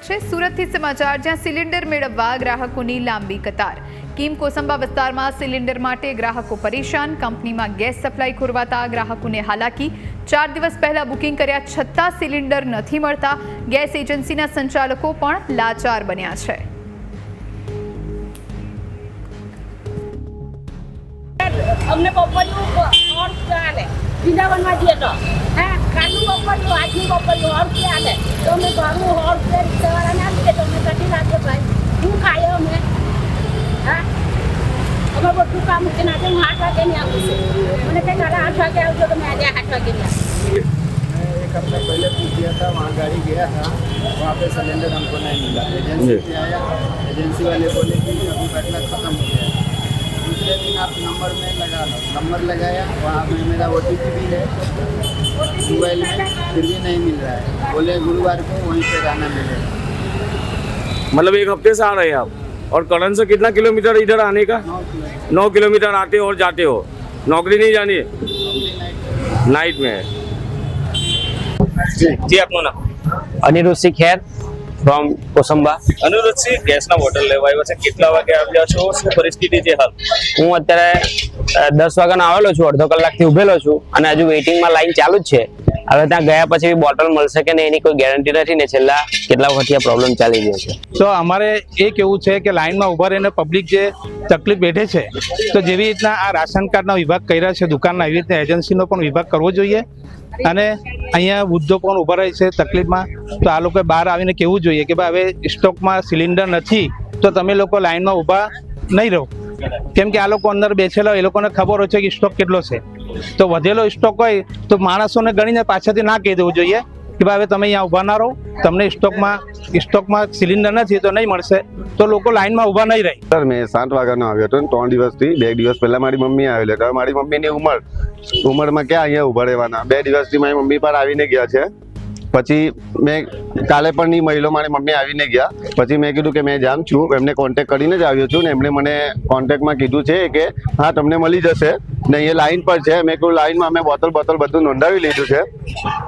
છે સુરતથી સમાચાર, જ્યાં સિલિન્ડર મેળવવા ગ્રાહકોની લાંબી કતાર। કીમ કોસંબા વિસ્તારમાં સિલિન્ડર માટે ગ્રાહકો પરેશાન। કંપનીમાં ગેસ સપ્લાય ખોરવાતા ગ્રાહકોને હાલાકી। 4 દિવસ પહેલા બુકિંગ કર્યા છતાં સિલિન્ડર નથી મળતા। ગેસ એજન્સીના સંચાલકો પણ લાચાર બન્યા છે। અમને બપોરનું ઓર ચાલે વૃંદાવનમાં જઈએ તો કાલનું બપોરનું આજનું બપોરનું ઓર ચાલે તો અમે ઘરનું ઓર રિક્ષાવાળાને આપીએ તો અમે કઢી લાગે ભાઈ શું ખાઈએ અમે અમે બધું કામ મૂકીને આજે હું 8 વાગે નહીં આવું છું મને કંઈ કાલે 8 વાગે આવજો તો મેં આજે 8 વાગે નહીં आऊँ। एक हफ्ता पहले पूछ दिया था, वहाँ गाड़ी गया था, वहाँ पे सिलेंडर हमको नहीं मिला। एजेंसी से आया, एजेंसी वाले बोले कि अभी बैठना ख़त्म हो गया। दूसरे दिन आप नंबर में लगा लो, नंबर लगाया, वहाँ पे मेरा OTP भी है मोबाइल में, फिर भी नहीं मिल रहा है। बोले गुरुवार को वहीं पे जाना मिलेगा। मतलब एक हफ्ते से आ रहे हैं आप, और करण से कितना किलोमीटर इधर आने का? 9 किलोमीटर आते हो और जाते हो। नौकरी नहीं जानी है, नाइट में है। जी आपનું નામ? અનિરુદ્ધસિંહ ખેર ફ્રોમ કોસંબા। અનુરોધસિંહ, ગેસના બોટલ લેવા આવ્યા છે, કેટલા વાગે આવ્યા છો, શું પરિસ્થિતિ છે હાલ? હું અત્યારે 10 વાગ્યાનો આવેલો છું, અડધો કલાકથી ઉભેલો છું અને હજુ વેઇટિંગમાં લાઈન ચાલુ જ છે। હવે ત્યાં ગયા પછી બોટલ મળશે કે નહીં એની કોઈ ગેરંટી નથી ને છેલ્લા કેટલા વખતથી આ પ્રોબ્લેમ ચાલી રહ્યો છે। તો અમારે એ કેવું છે કે લાઈનમાં ઊભા રહીને પબ્લિક જે તકલીફ વેઠે છે, તો જેવી રીતના આ રાશન કાર્ડના વિભાગ કર્યા છે દુકાનના, એવી રીતના એજન્સીનો પણ વિભાગ કરવો જોઈએ। અને અહીંયા વૃદ્ધો પણ ઊભા રહે છે તકલીફમાં, તો આ લોકોએ બહાર આવીને કહેવું જોઈએ કે ભાઈ હવે સ્ટોકમાં સિલિન્ડર નથી તો તમે લોકો લાઈનમાં ઊભા નહીં રહો, કેમ કે આ લોકો અંદર બેઠેલા હોય, એ લોકોને ખબર હોય છે કે સ્ટોક કેટલો છે। તો વધેલો સ્ટોક હોય તો માણસોને ગણીને પાછળથી ના કહી દેવું જોઈએ કે ભાઈ હવે તમે અહીંયા ઊભા ના રહો, તમને સ્ટોકમાં સિલિન્ડર નથી તો નહીં મળશે, તો લોકો લાઈનમાં ઊભા નહીં રહે। સર મેં 7 વાગ્યાનો આવ્યો હતો, 3 દિવસથી 2 દિવસ પહેલા મારી મમ્મી આવેલી હતી। મારી મમ્મીની ઉંમરમાં ક્યાં અહીંયા ઊભા રહેવાના? 2 દિવસથી મારી મમ્મી પણ આવીને ગયા છે। પછી મેં કાલે પણ નહીં મળ્યો, મારી મમ્મી આવીને ગયા। પછી મેં કીધું કે મેં જામ છું, એમને કોન્ટેક્ટ કરીને જ આવ્યો છું ને એમણે મને કોન્ટેક્ટમાં કીધું છે કે હા તમને મળી જશે ને અહીંયા લાઈન પર છે। મેં કહ્યું લાઈનમાં અમે બોટલ બધું નોંધાવી લીધું છે।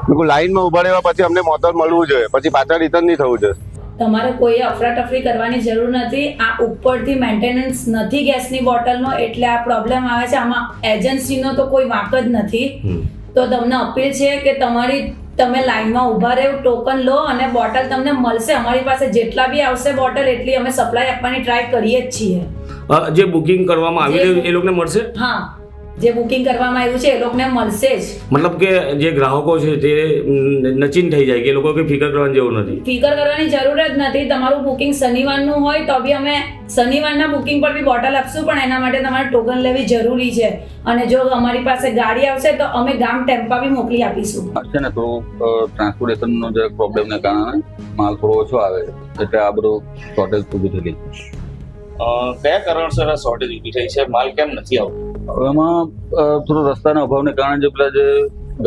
મેં કહ્યું લાઈનમાં ઊભા રહેવા પછી અમને બોટલ મળવું જોઈએ, પછી પાછા રિટર્ન નહીં થવું જોઈએ। તમારે કોઈ અફરાતફરી કરવાની જરૂર નથી। આ ઉપરથી મેન્ટેનન્સ નથી ગેસની બોટલનો, એટલે આ પ્રોબ્લેમ આવે છે। આમાં એજન્સીનો તો કોઈ વાંક જ નથી। તો તમને અપીલ છે કે તમે લાઈનમાં ઊભા રહો, ટોકન લો અને બોટલ તમને મળશે। અમારી પાસે જેટલા બી આવશે બોટલ એટલી અમે સપ્લાય આપવાની ટ્રાય કરીએ જ છીએ। જે બુકિંગ કરવામાં આવી રહ્યું એ લોકોને મળશે? હા, જે બુકિંગ કરવામાં આવ્યું છે એ લોકોને મળશે જ। મતલબ કે જે ગ્રાહકો છે તે નચીન થઈ જાય કે એ લોકો કે ફિકર કરવાની જરૂર નથી? ફિકર કરવાની જરૂર જ નથી। તમારું બુકિંગ શનિવારનું હોય તો બી અમે શનિવારના બુકિંગ પર બી બોટલ આપશું, પણ એના માટે તમારે ટોકન લેવી જરૂરી છે। અને જો અમારી પાસે ગાડી આવશે તો અમે ગામ ટેમ્પા બી મોકલી આપીશું। છે ને થોડું ટ્રાન્સપોર્ટેશનનો જે પ્રોબ્લેમને કારણે માલ થોડો ઓછો આવે છે, એટલે આ બધું શોર્ટેજ ઊભી થયેલી છે। કયા કારણસર આ શોર્ટેજ ઊભી થઈ છે? માલ કેમ નથી આવતો? એમાં થોડું રસ્તાના અભાવને કારણે જે પેલા જે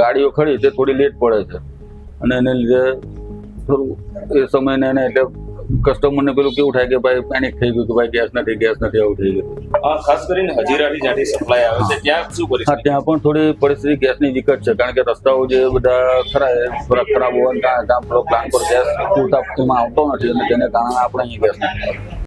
ગાડીઓ ખડી તે થોડી લેટ પડે છે, અને એને લીધે થોડું એ સમયને એને એટલે કસ્ટમરને પેલું કેવું થાય કે ભાઈ પેનિક થઈ ગયું કે ભાઈ ગેસ નથી આવું થઈ ગયું। ખાસ કરીને હજીરાથી જ્યાંથી સપ્લાય આવે છે ત્યાં શું પરિસ્થિતિ? હા, ત્યાં પણ થોડી પરિસ્થિતિ ગેસની વિકટ છે, કારણ કે રસ્તાઓ જે બધા થોડા ખરાબ હોવાના કારણે ત્યાં પ્લાન પર ગેસ પૂરતા એમાં આવતો નથી, અને તેને કારણે આપણે અહીં ગેસ નથી।